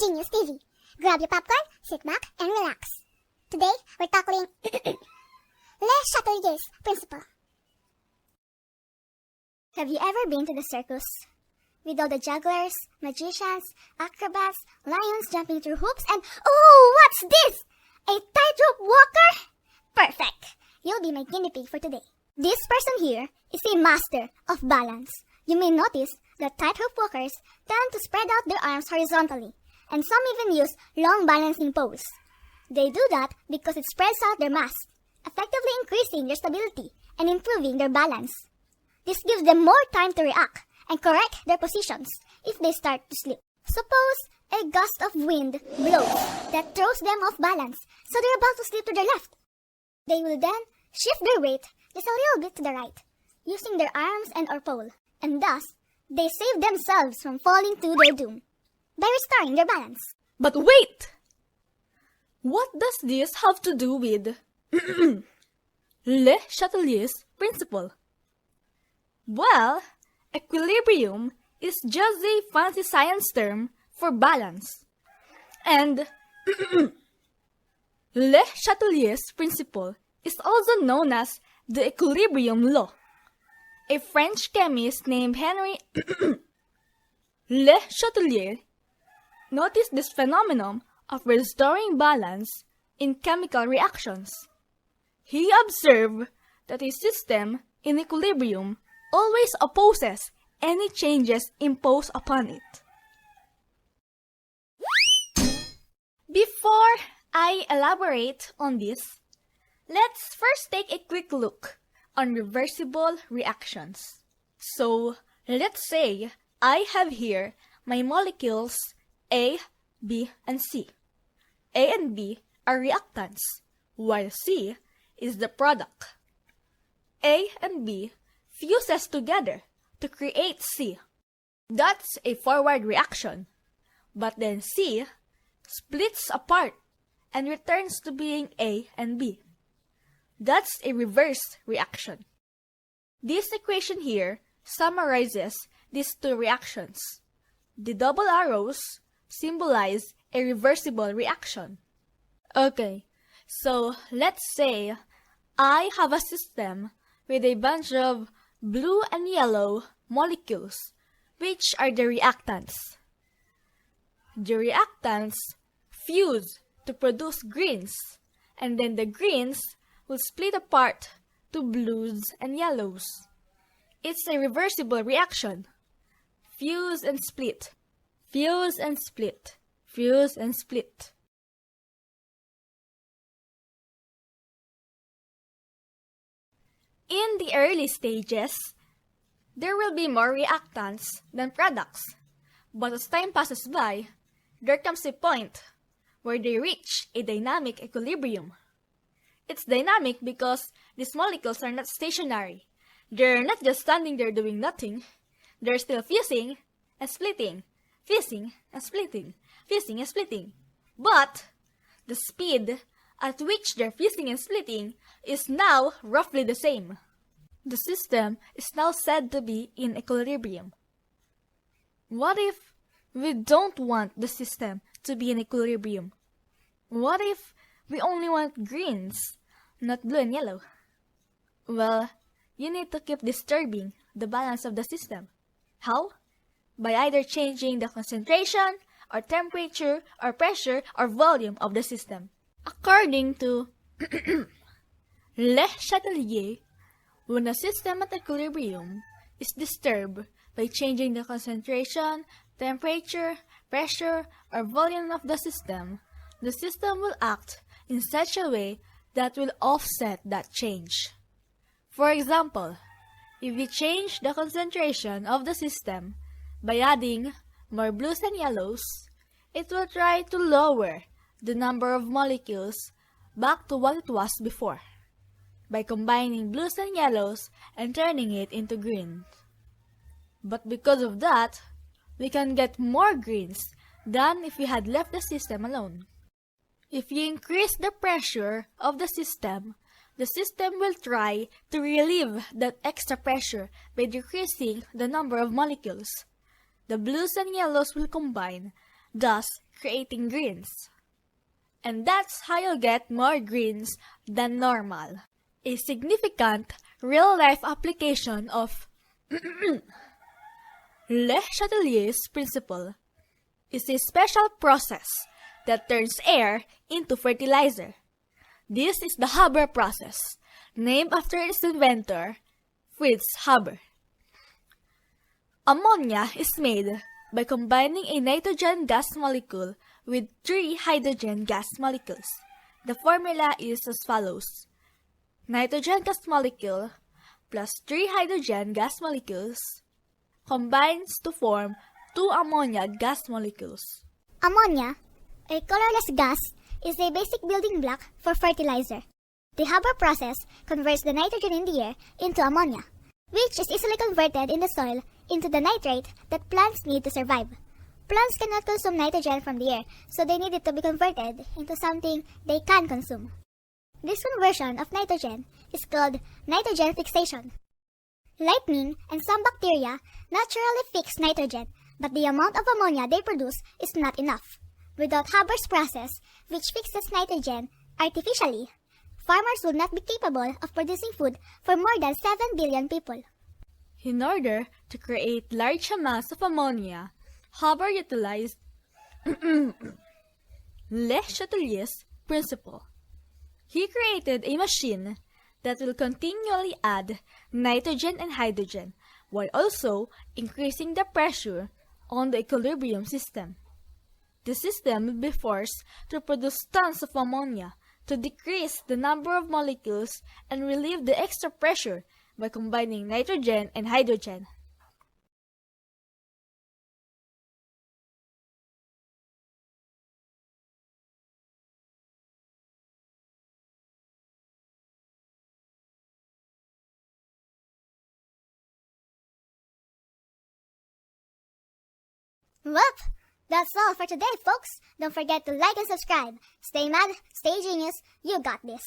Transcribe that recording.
MadGeniusTV. Grab your popcorn, sit back, and relax. Today, we're tackling Les Chatelier'S principle. Have you ever been to the circus? With all the jugglers, magicians, acrobats, lions jumping through hoops, and oh, what's this? A tightrope walker? Perfect! You'll be my guinea pig for today. This person here is a master of balance. You may notice that tightrope walkers tend to spread out their arms horizontally, and some even use long balancing pose. They do that because it spreads out their mass, effectively increasing their stability and improving their balance. This gives them more time to react and correct their positions if they start to slip. Suppose a gust of wind blows that throws them off balance, so they're about to slip to their left. They will then shift their weight just a little bit to the right, using their arms and or pole, and thus, they save themselves from falling to their doom by restoring their balance. But wait! What does this have to do with Le Chatelier's principle? Well, equilibrium is just a fancy science term for balance. And Le Chatelier's principle is also known as the equilibrium law. A French chemist named Henry Le Chatelier noticed this phenomenon of restoring balance in chemical reactions. He observed that a system in equilibrium always opposes any changes imposed upon it. Before I elaborate on this, let's first take a quick look on reversible reactions. So, let's say I have here my molecules A, B, and C. A and B are reactants, while C is the product. A and B fuses together to create C. That's a forward reaction. But then C splits apart and returns to being A and B. That's a reverse reaction. This equation here summarizes these two reactions. The double arrows symbolize a reversible reaction. Okay, so let's say I have a system with a bunch of blue and yellow molecules, which are the reactants. The reactants fuse to produce greens, and then the greens will split apart to blues and yellows. It's a reversible reaction. Fuse and split. Fuse and split. Fuse and split. In the early stages, there will be more reactants than products. But as time passes by, there comes a point where they reach a dynamic equilibrium. It's dynamic because these molecules are not stationary. They're not just standing there doing nothing. They're still fusing and splitting, fusing and splitting, fusing and splitting. But the speed at which they're fusing and splitting is now roughly the same. The system is now said to be in equilibrium. What if we don't want the system to be in equilibrium? What if we only want greens, not blue and yellow? Well, you need to keep disturbing the balance of the system. How? By either changing the concentration, or temperature, or pressure, or volume of the system. According to Le Chatelier, when a system at equilibrium is disturbed by changing the concentration, temperature, pressure, or volume of the system will act in such a way that will offset that change. For example, if we change the concentration of the system by adding more blues and yellows, it will try to lower the number of molecules back to what it was before, by combining blues and yellows and turning it into green. But because of that, we can get more greens than if we had left the system alone. If you increase the pressure of the system will try to relieve that extra pressure by decreasing the number of molecules. The blues and yellows will combine, thus creating greens. And that's how you'll get more greens than normal. A significant real-life application of CHATELIER'S principle is a special process that turns air into fertilizer. This is the Haber process, named after its inventor, Fritz Haber. Ammonia is made by combining a nitrogen gas molecule with 3 hydrogen gas molecules. The formula is as follows: nitrogen gas molecule plus 3 hydrogen gas molecules combines to form 2 ammonia gas molecules. Ammonia, a colorless gas, is a basic building block for fertilizer. The Haber process converts the nitrogen in the air into ammonia, which is easily converted in the soil into the nitrate that plants need to survive. Plants cannot consume nitrogen from the air, so they need it to be converted into something they can consume. This conversion of nitrogen is called nitrogen fixation. Lightning and some bacteria naturally fix nitrogen, but the amount of ammonia they produce is not enough. Without Haber's process, which fixes nitrogen artificially, farmers would not be capable of producing food for more than 7 billion people. In order to create large amounts of ammonia, Haber utilized CHATELIER'S principle. He created a machine that will continually add nitrogen and hydrogen while also increasing the pressure on the equilibrium system. The system will be forced to produce tons of ammonia to decrease the number of molecules and relieve the extra pressure by combining nitrogen and hydrogen. Whoop! That's all for today, folks. Don't forget to like and subscribe. Stay mad, stay genius, you got this.